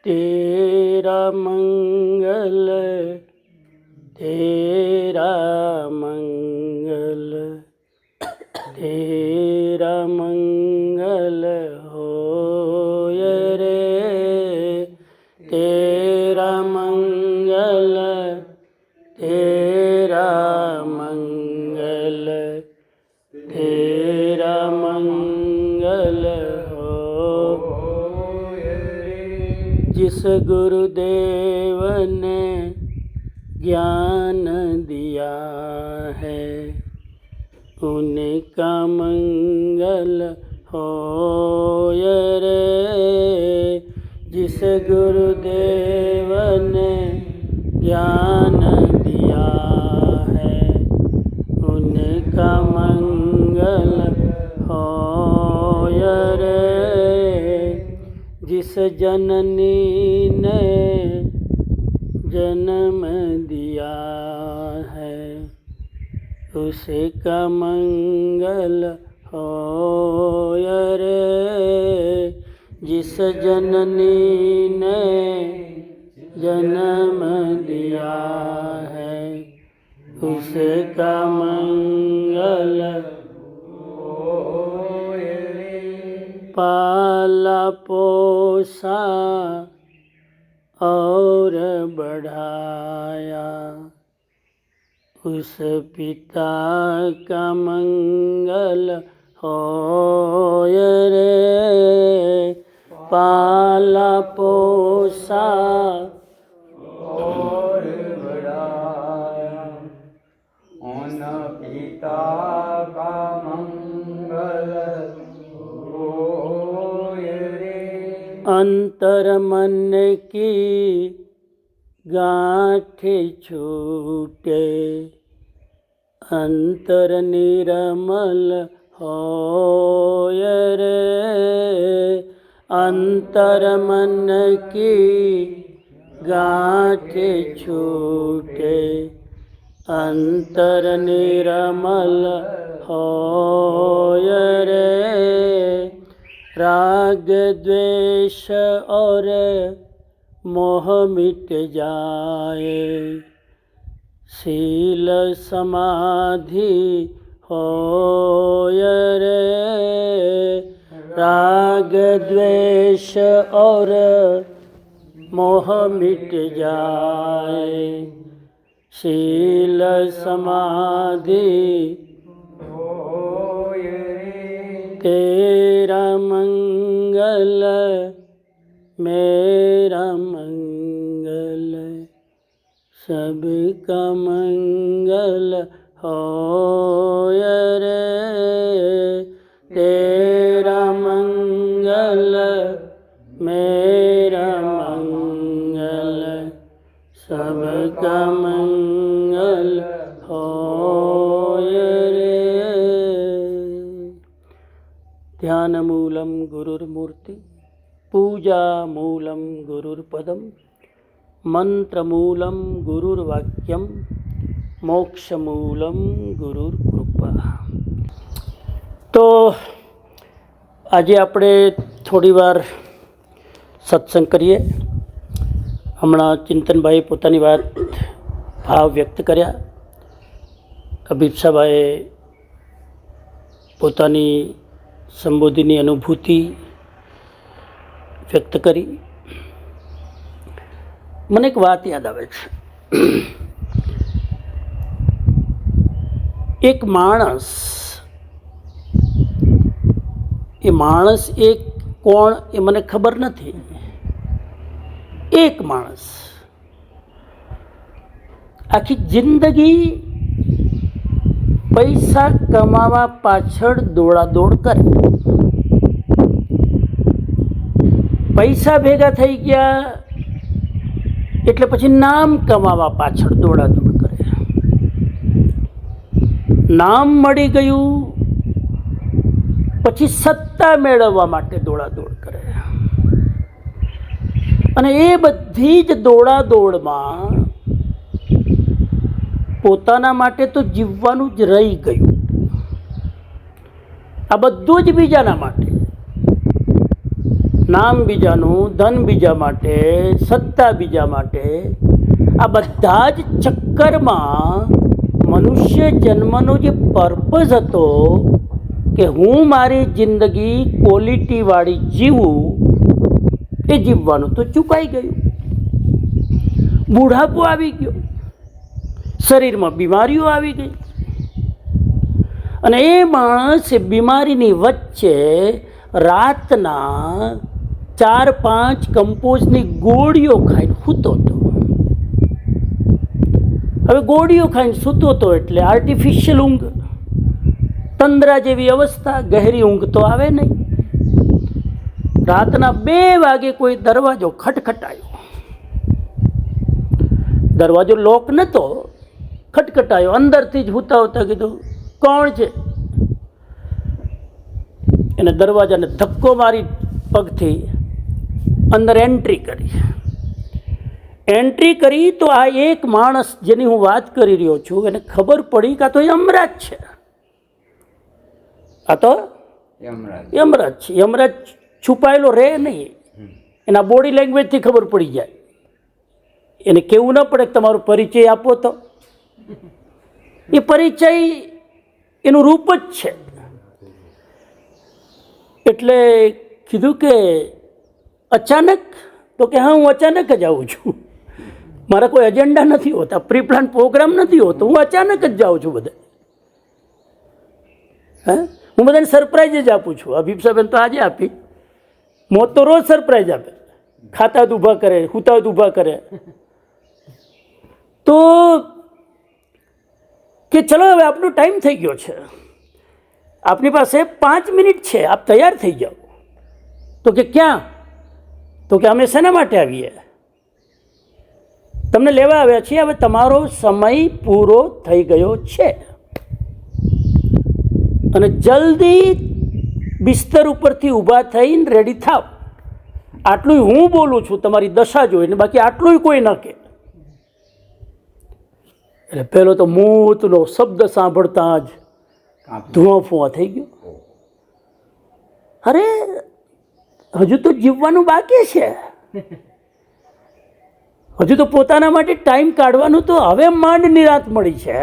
तेरा मंगल तेरा मंगल तेरा मंगल होय रे तेरा मंगल तेरा मंगल तेरा मंगल होय रे। जिस गुरुदेव ने ज्ञान दिया है उनका मंगल होय रे। जिस गुरुदेव ने ज्ञान दिया है उनका मंगल होय रे। जिस जननी ने जन्म दिया है उसका मंगल होय रे। जिस जननी ने जन्म दिया है उसका मंगल होय रे। पाला पोसा और बढ़ाया उस पिता का मंगल होय रे। पाला पोसा और बढ़ाया उन पिता का मंगल होय रे। अंतर मन की गाँठ छूटे अंतर निर्मल होय रे। अंतर मन की गाँठ छूटे अंतर निर्मल होय रे। राग द्वेष और मोह मिट जाए शील समाधि होय रे। राग द्वेष और मोह मिट जाए शील समाधि होय रे। तेरा मंगल मेरा मंगल सबका मंगल होय रे। तेरा मंगल मेरा मंगल सबका मंगल होय रे। ध्यान मूलम गुरुर्मूर्ति पूजा मूलम गुरुर्पदम मंत्र मूलम गुरुर्वाक्यम मोक्ष मूलम गुरुर्कृपा। तो આજે આપણે થોડીવાર સત્સંગ કરીએ. હમણાં ચિંતનભાઈ પોતાની વાત ભાવ વ્યક્ત કર્યા. અભિપ્સાભાઈએ પોતાની સંબોધીની અનુભૂતિ વ્યક્ત કરી. મને એક વાત યાદ આવે છે. એક માણસ એક કોણ એ મને ખબર નથી. એક માણસ આખી જિંદગી પૈસા કમાવા પાછળ દોડાદોડ કરે. પૈસા ભેગા થઈ ગયા એટલે પછી નામ કમાવા પાછળ દોડાદોડ કરે. નામ મળી ગયું પછી સત્તા મેળવવા માટે દોડાદોડ કરે. અને એ બધી જ દોડાદોડમાં પોતાના માટે તો જીવવાનું જ રહી ગયું. આ બધું જ બીજાના માટે. નામ બીજાનું, ધન બીજા માટે, સત્તા બીજા માટે, આ બધા જ ચક્કરમાં મનુષ્ય જન્મનો જે પર્પઝ હતો કે હું મારી જિંદગી ક્વોલિટીવાળી જીવું, એ જીવવાનું તો ચૂકાઈ ગયું. બુઢાપો આવી ગયો, શરીરમાં બીમારીઓ આવી ગઈ, અને એ માણસ એ બીમારીની વચ્ચે રાતના 4-5 કમ્પોઝની ગોળીઓ ખાઈને સૂતો હતો. હવે ગોળીઓ ખાઈને સૂતો હતો એટલે આર્ટિફિશિયલ ઊંઘ, તંદ્રા જેવી અવસ્થા, ગહેરી ઊંઘ તો આવે નહીં. રાતના 2 વાગે કોઈ દરવાજો ખટખટાયો. દરવાજો લોક નહોતો, ખટખટાયો. અંદરથી જ હુતા હોતા કીધું, કોણ છે? એને દરવાજાને ધક્કો મારી પગથી અંદર એન્ટ્રી કરી તો આ એક માણસ જેની હું વાત કરી રહ્યો છું એને ખબર પડી કે આ તો યમરાજ છે. આ તો યમરાજ છે. યમરાજ છુપાયેલો રહે નહીં, એના બોડી લેંગ્વેજથી ખબર પડી જાય. એને કહેવું ન પડે કે તમારો પરિચય આપો. તો એ પરિચય એનું રૂપ જ છે. એટલે કીધું કે અચાનક? તો કે હા, હું અચાનક જ આવું છું, મારા કોઈ એજન્ડા નથી હોતા, પ્રી પ્લાન પ્રોગ્રામ નથી હોતો, હું અચાનક જ જાઉં છું બધા. હું બધાને સરપ્રાઈઝ જ આપું છું. અભિપ્સાબેન તો આજે આપી, મોત તો રોજ સરપ્રાઈઝ આપે, ખાતા ઊભા કરે, હુતા ઊભા કરે. તો કે ચલો હવે આપનો ટાઈમ થઈ ગયો છે, આપની પાસે 5 મિનિટ છે, આપ તૈયાર થઈ જાઓ. તો કે ક્યાં? તો કે અમે શેના માટે આવીએ? તમને લેવા આવ્યા છીએ, હવે તમારો સમય પૂરો થઈ ગયો છે અને જલ્દી બિસ્તર ઉપરથી ઊભા થઈને રેડી થાવ. આટલું હું બોલું છું તમારી દશા જોઈને, બાકી આટલું કોઈ ન કહે. એટલે પહેલો તો મૂતનો શબ્દ સાંભળતા જ ધુઆ ફુઆ થઈ ગયો. અરે હજુ તો જીવવાનું બાકી છે, હજુ તો પોતાના માટે ટાઈમ કાઢવાનું તો હવે માંડ નિરાત મળી છે.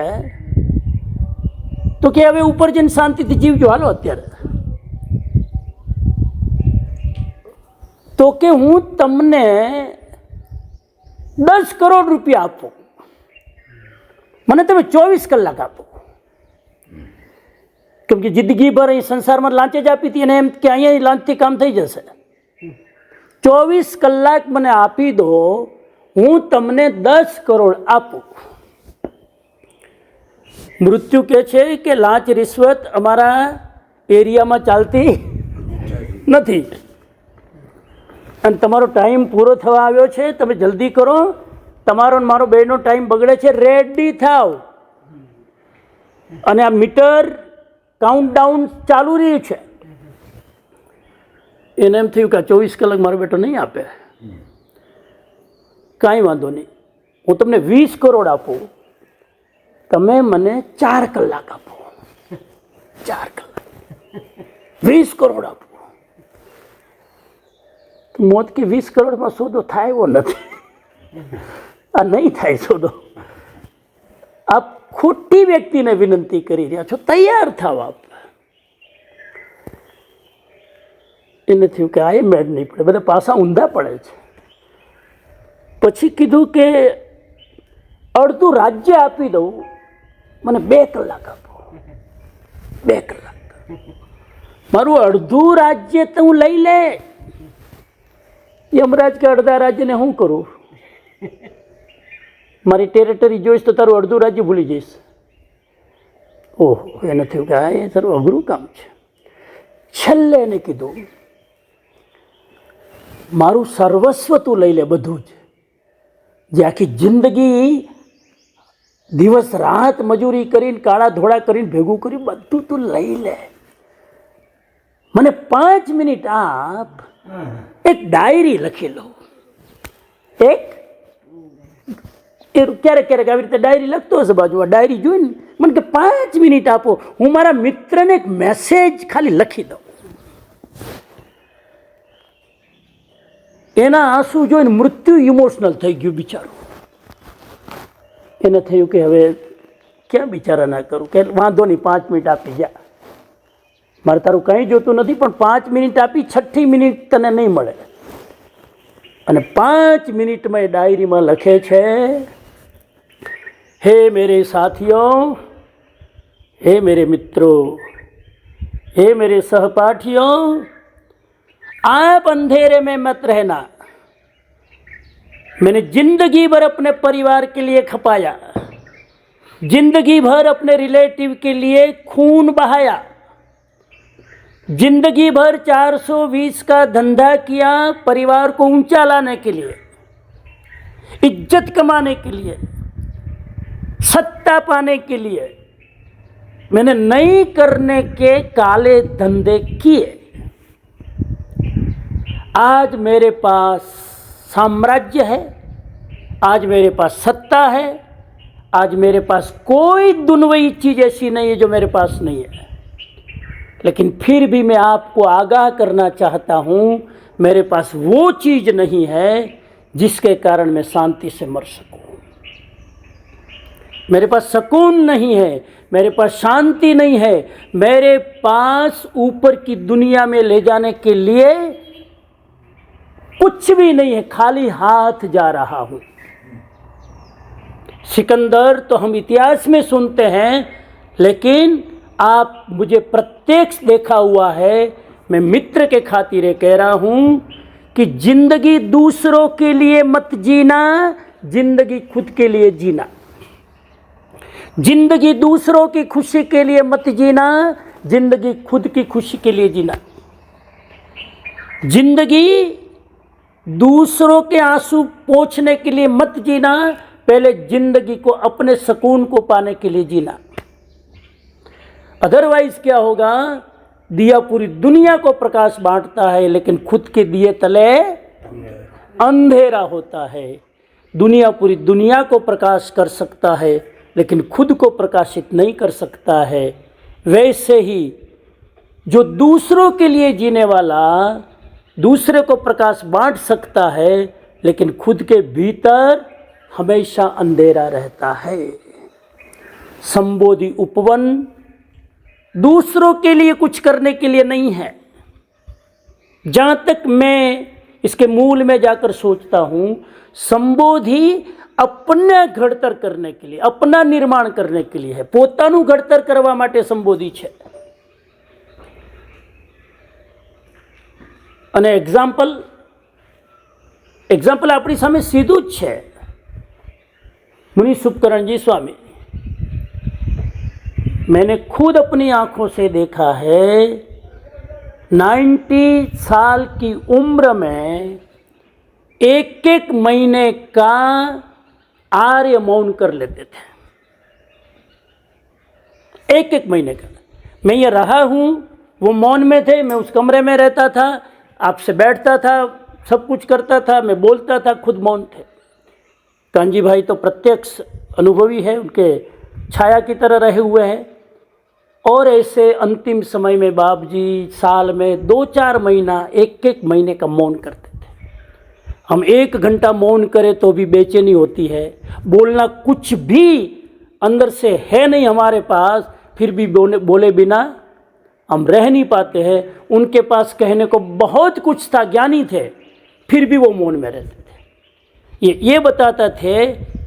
તો કે હવે ઉપર જઈને શાંતિથી જીવજો, હાલો અત્યારે. તો કે હું તમને 10 કરોડ રૂપિયા આપું, મને તમે 24 કલાક આપો. કેમ કે જિંદગીભર અહીં સંસારમાં લાંચ જ આપી હતી અને એમ કે અહીંયા લાંચથી કામ થઈ જશે. 24 કલાક મને આપી દો, હું તમને 10 કરોડ આપું. મૃત્યુ કહે છે કે લાંચ રિશ્વત અમારા એરિયામાં ચાલતી નથી અને તમારો ટાઈમ પૂરો થવા આવ્યો છે, તમે જલ્દી કરો, તમારો ને મારો બેનો ટાઈમ બગડે છે, રેડી થાવ. અને આ મીટર કાઉન્ટડાઉન ચાલુ રહ્યું છે. એને એમ થયું કે 24 કલાક મારો બેટો નહીં આપે. કાંઈ વાંધો નહીં, હું તમને 20 કરોડ આપું, તમે મને 4 કલાક આપો. 4 કલાક 20 કરોડ આપો. મોત કે 20 કરોડમાં સોદો થાય એવો નથી, આ નહીં થાય સોદો. આપ ખોટી વ્યક્તિને વિનંતી કરી રહ્યા છો, તૈયાર થાવ આપ. એને થયું કે આ મેળ નહીં પડે, બધા પાસા ઊંધા પડે છે. પછી કીધું કે અડધું રાજ્ય આપી દઉં, મને 2 કલાક આપો. 2 કલાક મારું અડધું રાજ્ય તો હું લઈ લે. યમરાજ કે અડધા રાજ્યને હું કરું? મારી ટેરેટરી જોઈશ તો તારું અડધું રાજ્ય ભૂલી જઈશ. ઓહો, એને થયું કે આ એ તારું અઘરું કામ છે. છેલ્લે એને કીધું મારું સર્વસ્વ તું લઈ લે, બધું જ, જે આખી જિંદગી દિવસ રાત મજૂરી કરીને કાળા ધોળા કરીને ભેગું કર્યું, બધું તું લઈ લે. મને 5 મિનિટ આપ, એક ડાયરી લખી લો. ક્યારેક ક્યારેક આવી રીતે ડાયરી લખતો હશે બાજુમાં, ડાયરી જોઈને મને કે 5 મિનિટ આપો, હું મારા મિત્રને એક મેસેજ ખાલી લખી દઉં. એના આંસુ જોઈને મૃત્યુ ઇમોશનલ થઈ ગયું બિચારું. એને થયું કે હવે ક્યાં બિચારા ના કરું, કે વાંધો નહીં 5 મિનિટ આપી જા, મારે તારું કંઈ જોતું નથી, પણ 5 મિનિટ આપી, 6ઠી મિનિટ તને નહીં મળે. અને 5 મિનિટમાં એ ડાયરીમાં લખે છે, हे मेरे साथियों, हे मेरे मित्रों, हे मेरे सहपाठियों, आप अंधेरे में मत रहना. मैंने जिंदगी भर अपने परिवार के लिए खपाया, जिंदगी भर अपने रिलेटिव के लिए खून बहाया, जिंदगी भर 420 का धंधा किया परिवार को ऊंचा लाने के लिए, इज्जत कमाने के लिए, सत्ता पाने के लिए. मैंने नहीं करने के काले धंधे किए. आज मेरे पास साम्राज्य है, आज मेरे पास सत्ता है, आज मेरे पास कोई दुनवई चीज़ ऐसी नहीं है जो मेरे पास नहीं है. लेकिन फिर भी मैं आपको आगाह करना चाहता हूँ, मेरे पास वो चीज़ नहीं है जिसके कारण मैं शांति से मर सकूँ. मेरे पास सुकून नहीं है, मेरे पास शांति नहीं है, मेरे पास ऊपर की दुनिया में ले जाने के लिए कुछ भी नहीं है, खाली हाथ जा रहा हूँ. सिकंदर तो हम इतिहास में सुनते हैं, लेकिन आप मुझे प्रत्यक्ष देखा हुआ है. मैं मित्र के खातिर कह रहा हूँ कि जिंदगी दूसरों के लिए मत जीना, जिंदगी खुद के लिए जीना. जिंदगी दूसरों की खुशी के लिए मत जीना, जिंदगी खुद की खुशी के लिए जीना. जिंदगी दूसरों के आंसू पोंछने के लिए मत जीना, पहले जिंदगी को अपने सुकून को पाने के लिए जीना. अदरवाइज क्या होगा, दिया पूरी दुनिया को प्रकाश बांटता है, लेकिन खुद के दिए तले अंधेरा होता है. दुनिया पूरी दुनिया को प्रकाश कर सकता है, लेकिन खुद को प्रकाशित नहीं कर सकता है. वैसे ही जो दूसरों के लिए जीने वाला दूसरे को प्रकाश बांट सकता है, लेकिन खुद के भीतर हमेशा अंधेरा रहता है. संबोधि उपवन दूसरों के लिए कुछ करने के लिए नहीं है. जहाँ तक मैं इसके मूल में जाकर सोचता हूँ, संबोधि अपने घड़तर करने के लिए, अपना निर्माण करने के लिए है. પોતાનું ઘડતર કરવા માટે સંબોધિ છે. અને એક્ઝામ્પલ આપણી સામે સીધું જ છે. मुनि सुबकरण जी स्वामी, मैंने खुद अपनी आंखों से देखा है, 90 साल की उम्र में 1-1 महीने का आर्य मौन कर लेते थे. 1-1 महीने का. मैं ये रहा हूँ, वो मौन में थे, मैं उस कमरे में रहता था, आपसे बैठता था, सब कुछ करता था, मैं बोलता था, खुद मौन थे. कांजी भाई तो प्रत्यक्ष अनुभवी है, उनके छाया की तरह रहे हुए हैं. और ऐसे अंतिम समय में बाप जी साल में 2-4 महीना 1-1 महीने का मौन करते थे. हम 1 घंटा मौन करें तो भी बेचैनी होती है. बोलना कुछ भी अंदर से है नहीं हमारे पास, फिर भी बोले बिना हम रह नहीं पाते हैं. उनके पास कहने को बहुत कुछ था, ज्ञानी थे, फिर भी वो मौन में रहते थे. ये बताता थे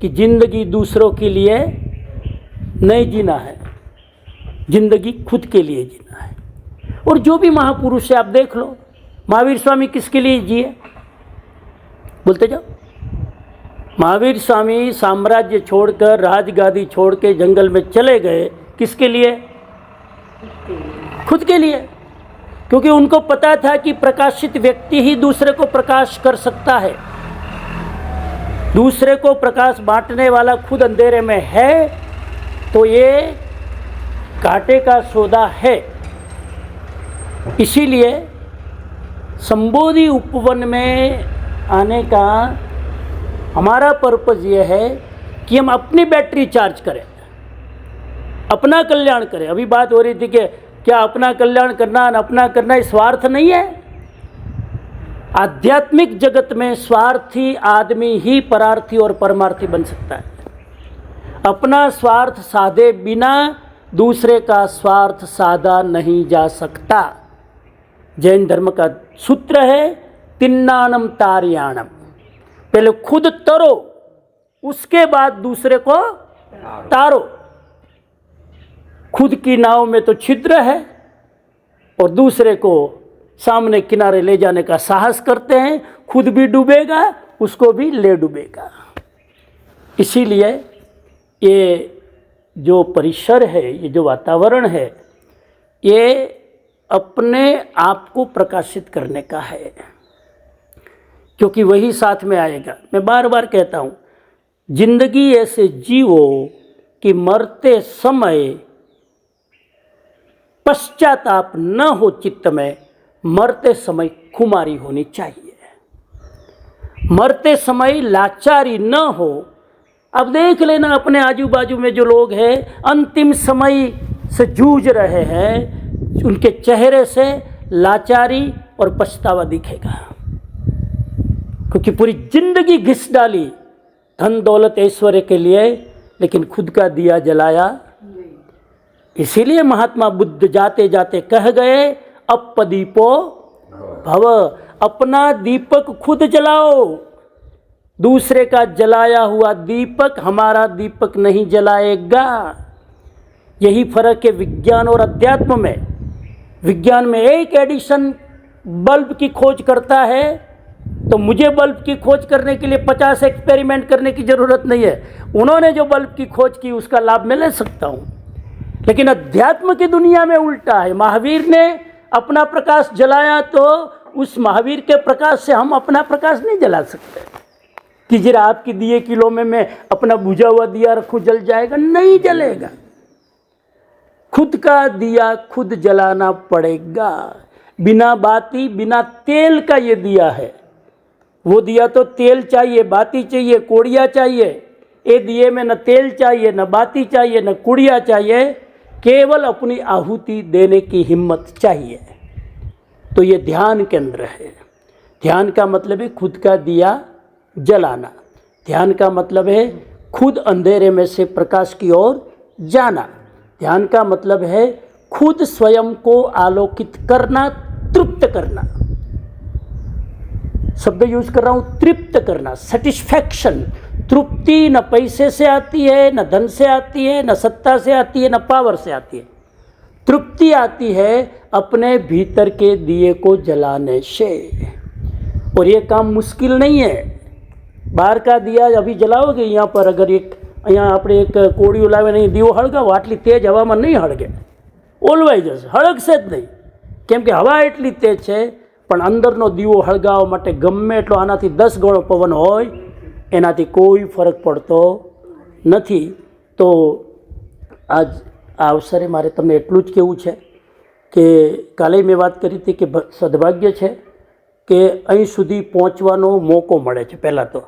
कि जिंदगी दूसरों के लिए नहीं जीना है, जिंदगी खुद के लिए जीना है. और जो भी महापुरुष है आप देख लो, महावीर स्वामी किसके लिए जिए, बोलते जाओ. महावीर स्वामी साम्राज्य छोड़कर, राजगादी छोड़ के जंगल में चले गए, किसके लिए, खुद के लिए. क्योंकि उनको पता था कि प्रकाशित व्यक्ति ही दूसरे को प्रकाश कर सकता है. दूसरे को प्रकाश बांटने वाला खुद अंधेरे में है, तो ये कांटे का सौदा है. इसीलिए संबोधि उपवन में आने का हमारा पर्पज़ ये है कि हम अपनी बैटरी चार्ज करें, अपना कल्याण करें. अभी बात हो रही थी कि क्या अपना कल्याण करना, अपना करना स्वार्थ नहीं है. आध्यात्मिक जगत में स्वार्थी आदमी ही परार्थी और परमार्थी बन सकता है। अपना स्वार्थ साधे बिना दूसरे का स्वार्थ साधा नहीं जा सकता। जैन धर्म का सूत्र है तिन्नानम तारियाणम, पहले खुद तरो उसके बाद दूसरे को तारो। खुद की नाव में तो छिद्र है और दूसरे को सामने किनारे ले जाने का साहस करते हैं, खुद भी डूबेगा उसको भी ले डूबेगा। इसीलिए ये जो परिसर है, ये जो वातावरण है, ये अपने आप को प्रकाशित करने का है, क्योंकि वही साथ में आएगा। मैं बार बार कहता हूँ, जिंदगी ऐसे जियो कि मरते समय पश्चाताप न हो चित्त में, मरते समय खुमारी होनी चाहिए, मरते समय लाचारी न हो। अब देख लेना अपने आजू बाजू में जो लोग हैं अंतिम समय से जूझ रहे हैं, उनके चेहरे से लाचारी और पछतावा दिखेगा, क्योंकि पूरी जिंदगी घिस डाली धन दौलत ऐश्वर्य के लिए, लेकिन खुद का दिया जलाया। इसीलिए महात्मा बुद्ध जाते जाते कह गए, अपदीपो भव, अपना दीपक खुद जलाओ, दूसरे का जलाया हुआ दीपक हमारा दीपक नहीं जलाएगा। यही फर्क है विज्ञान और अध्यात्म में। विज्ञान में एक एडिशन बल्ब की खोज करता है, तो मुझे बल्ब की खोज करने के लिए 50 एक्सपेरिमेंट करने की ज़रूरत नहीं है। उन्होंने जो बल्ब की खोज की उसका लाभ मैं ले सकता हूँ। लेकिन अध्यात्म की दुनिया में उल्टा है। महावीर ने अपना प्रकाश जलाया, तो उस महावीर के प्रकाश से हम अपना प्रकाश नहीं जला सकते कि जरा आपकी दिए किलो में मैं अपना बुझा हुआ दिया रखूं जल जाएगा, नहीं जलेगा। खुद का दिया खुद जलाना पड़ेगा। बिना बाती बिना तेल का ये दिया है। वो दिया तो तेल चाहिए, बाती चाहिए, कोड़िया चाहिए। ये दिए में न तेल चाहिए, न बाती चाहिए, न कुड़िया चाहिए, केवल अपनी आहुति देने की हिम्मत चाहिए। तो ये ध्यान केंद्र है। ध्यान का मतलब है खुद का दिया जलाना। ध्यान का मतलब है खुद अंधेरे में से प्रकाश की ओर जाना। ध्यान का मतलब है खुद स्वयं को आलोकित करना, तृप्त करना। शब्द यूज कर रहा हूं, तृप्त करना, सेटिस्फैक्शन। तृप्ति न पैसे से आती है, न धन से आती है, न सत्ता से आती है, न पावर से आती है। तृप्ति आती है अपने भीतर के दिए को जलाने से। और ये काम मुश्किल नहीं है। बाहर का दिया अभी जलाओगे, यहाँ पर अगर एक અહીંયા આપણે એક કોળિયું લાવે નહીં દીવો હળગાવો, આટલી તેજ હવામાં નહીં હળગે, ઓલવાઈ જશે, હળગશે જ નહીં, કેમ કે હવા એટલી તેજ છે। પણ અંદરનો દીવો હળગાવવા માટે ગમે એટલો આનાથી 10 ગણો પવન હોય, એનાથી કોઈ ફરક પડતો નથી। તો આજ આ અવસરે મારે તમને એટલું જ કહેવું છે કે કાલે મેં વાત કરી હતી કે સદભાગ્ય છે કે અહીં સુધી પહોંચવાનો મોકો મળે છે। પહેલાં તો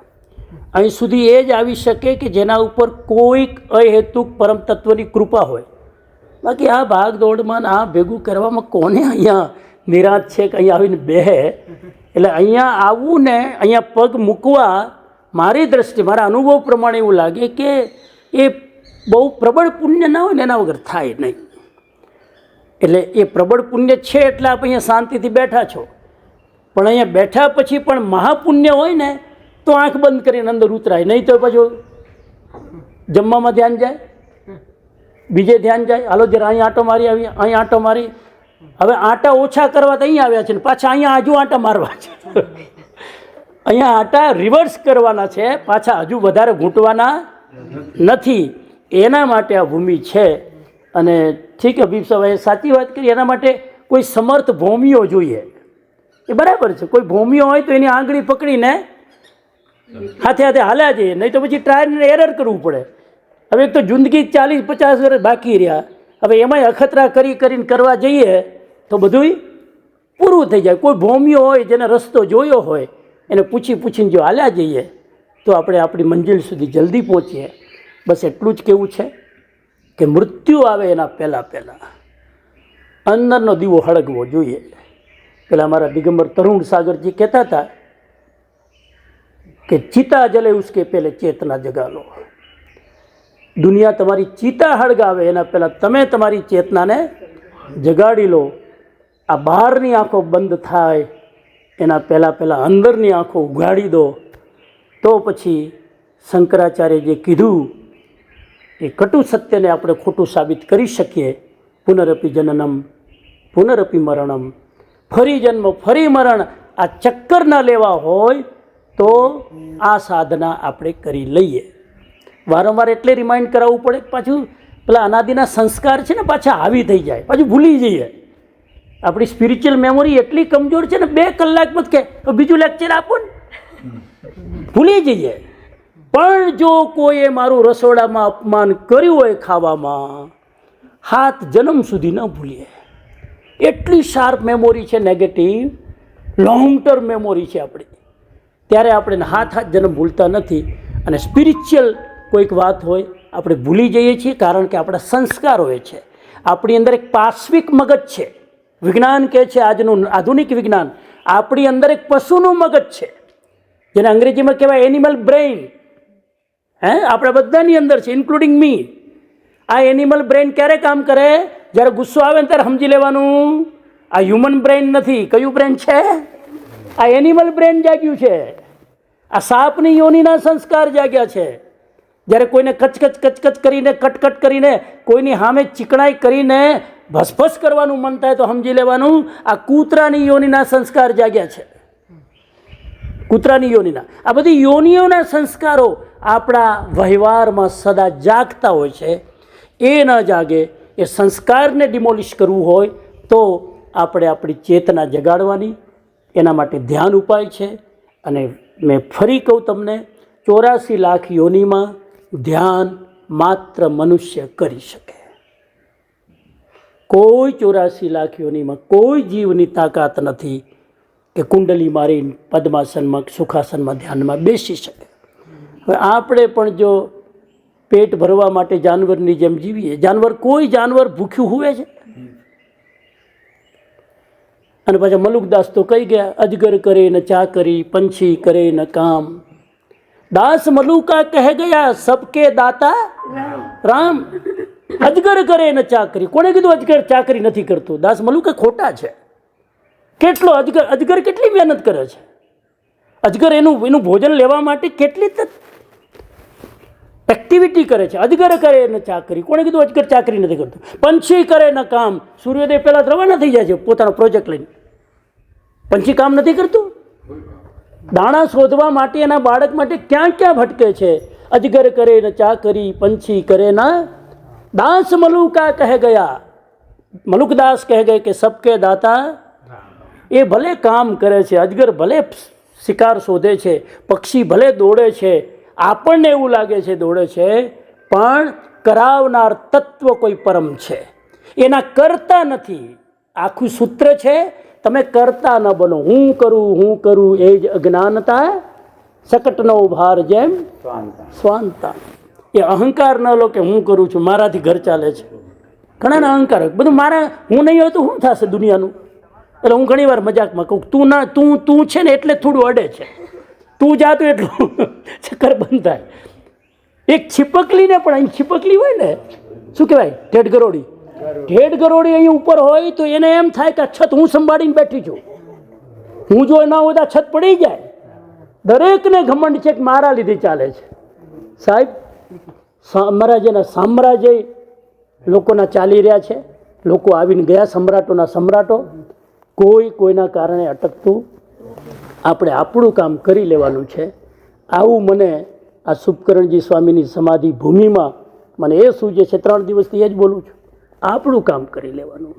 અહીં સુધી એ જ આવી શકે કે જેના ઉપર કોઈક અહેતુક પરમ તત્વની કૃપા હોય। બાકી આ ભાગ દોડમાં આ ભેગું કરવામાં કોને અહીંયા નિરાશ છે કે અહીંયા આવીને બેહે। એટલે અહીંયા આવવું ને અહીંયા પગ મૂકવા મારી દૃષ્ટિ, મારા અનુભવ પ્રમાણે એવું લાગે કે એ બહુ પ્રબળ પુણ્ય ના હોય ને એના વગર થાય નહીં। એટલે એ પ્રબળ પુણ્ય છે એટલે આપ અહીંયા શાંતિથી બેઠા છો। પણ અહીંયા બેઠા પછી પણ મહાપુણ્ય હોય ને તો આંખ બંધ કરીને અંદર ઉતરાય, નહીં તો પાછું જમવામાં ધ્યાન જાય, બીજે ध्यान જાય। હાલો જરા અહીં આંટો મારી આવી, અહીં આંટો મારી। હવે આંટા ઓછા કરવા તો અહીં આવ્યા છે ને પાછા અહીંયા હજુ આંટા મારવા છે। અહીંયા આંટા રિવર્સ કરવાના છે, પાછા હજુ વધારે ઘૂંટવાના નથી। એના માટે આ ભૂમિ છે। અને ઠીક હબીબ સાહેબે સાચી વાત કરી, એના માટે કોઈ સમર્થ ભૌમિઓ જોઈએ। એ બરાબર છે, કોઈ ભૌમિઓ હોય તો એની આંગળી પકડીને હાથે હાથે હાલ્યા જઈએ, નહીં તો પછી ટ્રાયલ ને એરર કરવું પડે। હવે એક તો જિંદગી 40-50 વર્ષ બાકી રહ્યા, હવે એમાંય અખતરા કરી કરીને કરવા જઈએ તો બધુંય પૂરું થઈ જાય। કોઈ ભૌમિયો હોય જેને રસ્તો જોયો હોય એને પૂછી પૂછીને જો હાલ્યા જઈએ તો આપણે આપણી મંજિલ સુધી જલ્દી પહોંચીએ। બસ એટલું જ કહેવું છે કે મૃત્યુ આવે એના પહેલાં અંદરનો દીવો હળગવો જોઈએ। પેલા અમારા દિગંબર તરુણ સાગરજી કહેતા હતા કે ચિતા જલે ઉસકે પહેલે ચેતના જગા લો. દુનિયા તમારી ચિતા હળગાવે એના પહેલાં તમે તમારી ચેતનાને જગાડી લો. આ બહારની આંખો બંધ થાય એના પહેલાં અંદરની આંખો ઉઘાડી દો. તો પછી શંકરાચાર્ય જે કીધું એ કટુ સત્યને આપણે ખોટું સાબિત કરી શકીએ. પુનરપી જનનમ પુનરપી મરણમ, ફરી જન્મ ફરી મરણ, આ ચક્કર ન લેવા હોય તો આ સાધના આપણે કરી લઈએ. વારંવાર એટલે રિમાઇન્ડ કરાવવું પડે. પાછું પેલા અનાદિના સંસ્કાર છે ને પાછા હાવી થઈ જાય, પાછું ભૂલી જઈએ. આપણી સ્પિરિચ્યુઅલ મેમોરી એટલી કમજોર છે ને 2 કલાકમાં કે બીજું લેક્ચર આપો ને ભૂલી જઈએ. પણ જો કોઈએ મારું રસોડામાં અપમાન કર્યું હોય ખાવામાં, હાથ જન્મ સુધી ન ભૂલીએ. એટલી શાર્પ મેમોરી છે, નેગેટિવ લોંગ ટર્મ મેમોરી છે આપણી. ત્યારે આપણે હાથ જન્મ ભૂલતા નથી. અને સ્પિરિચ્યુઅલ કોઈક વાત હોય આપણે ભૂલી જઈએ છીએ, કારણ કે આપણા સંસ્કાર હોય છે. આપણી અંદર એક પાશ્વિક મગજ છે. વિજ્ઞાન કહે છે, આજનું આધુનિક વિજ્ઞાન, આપણી અંદર એક પશુનું મગજ છે, જેને અંગ્રેજીમાં કહેવાય એનિમલ બ્રેઇન. આપણા બધાની અંદર છે, ઇન્ક્લુડિંગ મી. આ એનિમલ બ્રેઇન ક્યારે કામ કરે? જ્યારે ગુસ્સો આવે ને ત્યારે સમજી લેવાનું આ હ્યુમન બ્રેઇન નથી. કયું બ્રેઇન છે? આ એનિમલ બ્રેઇન જાગ્યું છે. આ સાપની યોનિના સંસ્કાર જાગ્યા છે. જ્યારે કોઈને કચકચ કરીને કટકટ કરીને કોઈની સામે ચીકણાઈ કરીને ભસભસ કરવાનું મન થાય તો સમજી લેવાનું આ કૂતરાની યોનિના સંસ્કાર જાગ્યા છે. કૂતરાની યોનિના આ બધી યોનિઓના સંસ્કારો આપણા વ્યવહારમાં સદા જાગતા હોય છે. એ ન જાગે, એ સંસ્કારને ડિમોલિશ કરવું હોય તો આપણે આપણી ચેતના જગાડવાની. એના માટે ધ્યાન ઉપાય છે. અને મેં ફરી કહું તમને, 84 લાખ યોનિમાં ધ્યાન માત્ર મનુષ્ય કરી શકે. કોઈ 84 લાખ યોનિમાં કોઈ જીવની તાકાત નથી કે કુંડલી મારીને પદ્માસનમાં સુખાસનમાં ધ્યાનમાં બેસી શકે. હવે આપણે પણ જો પેટ ભરવા માટે જાનવરની જેમ જીવીએ, કોઈ જાનવર ભૂખ્યું હુએ છે? અને પાછા મલુકદાસ તો કહી ગયા, અજગર કરે ન ચાકરી, પંછી કરે ન કામ, દાસ મલુકા કહે ગયા સબકે દાતા રામ. અજગર કરે ન ચાકરી. કોણે કીધું અજગર ચાકરી નથી કરતું? દાસ મલુકા ખોટા છે. કેટલો અજગર કેટલી મહેનત કરે છે? અજગર એનું ભોજન લેવા માટે કેટલી એક્ટિવિટી કરે છે. અજગર કરે ન ચાકરી. કોણે કીધું અજગર ચાકરી નથી કરતું? પંછી કરે ન કામ. સૂર્યોદય પહેલાં રવાના થઈ જાય છે પોતાનો પ્રોજેક્ટ લઈને. પંછી કામ નથી કરતું? દાણા શોધવા માટે એના બાળક માટે ક્યાં ક્યાં ભટકે છે. અજગર કરે ન ચાકરી, પંછી કરે ના દાસ મલુકા કહે ગયા. મલુકદાસ કહે ગયે કે સબકે દાતા. એ ભલે કામ કરે છે, અજગર ભલે શિકાર શોધે છે, પક્ષી ભલે દોડે છે, આપણને એવું લાગે છે દોડે છે, પણ કરાવનાર તત્વ કોઈ પરમ છે. એના કરતા નથી. આખું સૂત્ર છે, તમે કરતા ન બનો. હું કરું એ જ અજ્ઞાનતા, શકટનો ભાર જેમ સ્વાંતા. એ અહંકાર ન લો કે હું કરું છું, મારાથી ઘર ચાલે છે. ઘણાના અહંકાર બધું હું નહીં હોય તો શું થશે દુનિયાનું. એટલે હું ઘણી વાર મજાકમાં કહું, તું છે ને એટલે થોડું અડે છે, તું જાતું એટલું ચક્કર બંધ થાય. એક છીપકલીને પણ અહીં છીપકલી હોય ને, શું કહેવાય, ઢેઢ ગરોડી અહીં ઉપર હોય તો એને એમ થાય કે છત હું સંભાળીને બેઠી છું, હું જો ના હોય તો છત પડી જાય. દરેકને ઘમંડ છે કે મારા લીધે ચાલે છે. સાહેબ, સામ્રાજ્યના સામ્રાજ્ય લોકોના ચાલી રહ્યા છે. લોકો આવીને ગયા, સમ્રાટોના સમ્રાટો. કોઈના કારણે અટકતું. આપણે આપણું કામ કરી લેવાનું છે. આવું મને આ શુભકરણજી સ્વામીની સમાધિ ભૂમિમાં મને એ સૂચે છે. 3 દિવસથી એ જ બોલું છું. આપણું કામ કરી લેવાનું.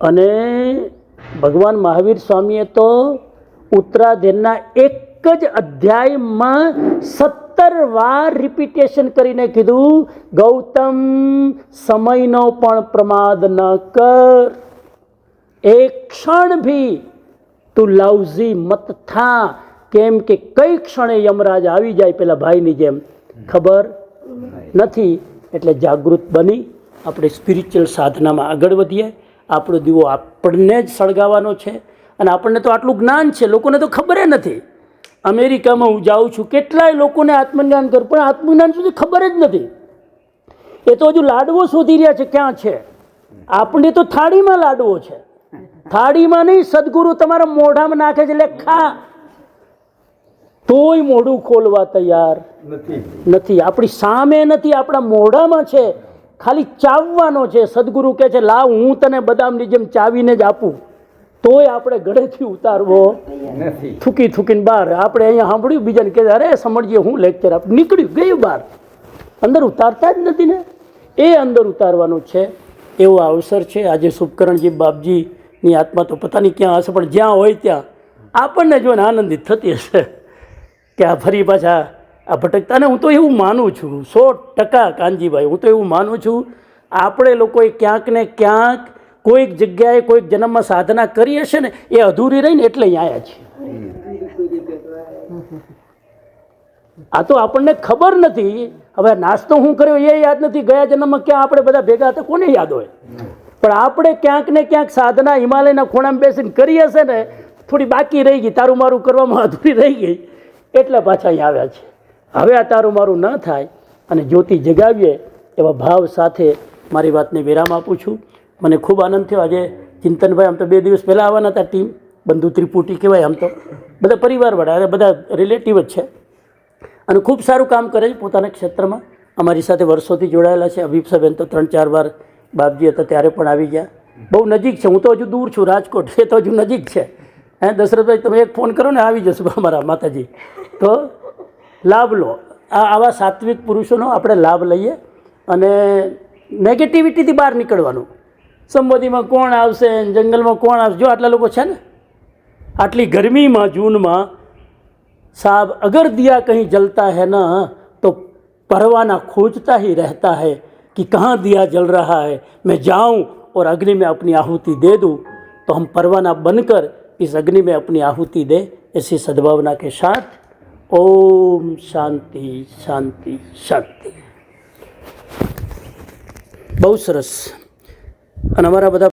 અને ભગવાન મહાવીર સ્વામીએ તો ઉત્તરાધ્યયના એક જ અધ્યાયમાં 17 વાર રિપીટેશન કરીને કીધું, ગૌતમ સમયનો પણ પ્રમાદ ન કર, એક ક્ષણ ભી તું લાઉઝી મત થા. કેમ કે કઈ ક્ષણે યમરાજ આવી જાય પેલા ભાઈની જેમ ખબર નથી. એટલે જાગૃત બની આપણે સ્પિરિચ્યુઅલ સાધનામાં આગળ વધીએ. આપણો દીવો આપણને જ સળગાવવાનો છે. અને આપણને તો આટલું જ્ઞાન છે, લોકોને તો ખબર નથી. અમેરિકામાં હું જાઉં છું, કેટલાય લોકોને આત્મજ્ઞાન કરું, પણ આત્મજ્ઞાન સુધી ખબર જ નથી. એ તો હજુ લાડવો શોધી રહ્યા છે ક્યાં છે. આપણે તો થાળીમાં લાડવો છે, થાળીમાં નહીં, સદગુરુ તમારા મોઢામાં નાખે છે એટલે ખા, તોય મોઢું ખોલવા તૈયાર નથી. આપણી સામે નથી, આપણા મોઢામાં છે, ખાલી ચાવવાનો છે. સદગુરુ કહે છે લાવ હું તને બદામની જેમ ચાવીને જ આપું, તોય આપણે ગળેથી ઉતારવો થૂકી થૂકીને બહાર. આપણે અહીંયા સાંભળ્યું, બીજાને કહે અરે સમજીએ હું લેક્ચર આપ, નીકળ્યું ગયું બહાર, અંદર ઉતારતા જ નથી ને. એ અંદર ઉતારવાનું છે, એવો અવસર છે. આજે શુભકરણજી બાપજીની આત્મા તો પતા નહીં ક્યાં હશે, પણ જ્યાં હોય ત્યાં આપણને જોઈને આનંદિત થતી હશે કે આ ફરી પાછા આ ભટકતા. અને હું તો એવું માનું છું 100% કાનજીભાઈ, હું તો એવું માનું છું આપણે લોકોએ ક્યાંક ને ક્યાંક કોઈક જગ્યાએ કોઈક જન્મમાં સાધના કરી હશે ને, એ અધૂરી રહીને એટલે અહીં આવ્યા છીએ. આ તો આપણને ખબર નથી. હવે નાસ્તો હું કર્યો એ યાદ નથી, ગયા જન્મમાં ક્યાં આપણે બધા ભેગા હતા કોને યાદ હોય. પણ આપણે ક્યાંક ને ક્યાંક સાધના હિમાલયના ખૂણામાં બેસીને કરી હશે ને, થોડી બાકી રહી ગઈ, તારું મારું કરવામાં અધૂરી રહી ગઈ, એટલે પાછા અહીં આવ્યા છે. હવે આ તારું મારું ન થાય અને જ્યોતિ જગાવીએ એવા ભાવ સાથે મારી વાતને વિરામ આપું છું. મને ખૂબ આનંદ થયો. આજે ચિંતનભાઈ આમ તો 2 દિવસ પહેલાં આવવાના હતા, ટીમ બંધુ ત્રિપુટી કહેવાય, આમ તો બધા પરિવારવાળા, બધા રિલેટિવ જ છે અને ખૂબ સારું કામ કરે છે પોતાના ક્ષેત્રમાં. અમારી સાથે વર્ષોથી જોડાયેલા છે. અભિપ્સાબેન તો 3-4 વાર બાપજી હતા ત્યારે પણ આવી ગયા. બહુ નજીક છે, હું તો હજુ દૂર છું રાજકોટ, એ તો હજુ નજીક છે. દશરથભાઈ તમે એક ફોન કરો ને આવી જશું અમારા માતાજી. તો લાભ લો, આવા સાત્વિક પુરુષોનો આપણે લાભ લઈએ અને નેગેટિવિટીથી બહાર નીકળવાનું. સંબોધીમાં કોણ આવશે, જંગલમાં કોણ આવશે, જો આટલા લોકો છે ને, આટલી ગરમીમાં જૂનમાં, साहब अगर दिया कहीं जलता है ना तो परवाना खोजता ही रहता है कि कहाँ दिया जल रहा है, मैं जाऊं और अग्नि में अपनी आहुति दे दूं, तो हम परवाना बनकर इस अग्नि में अपनी आहुति दे. ऐसी सद्भावना के साथ ओम शांति शांति शांति. બહુ સરસ. અને અમારા બધા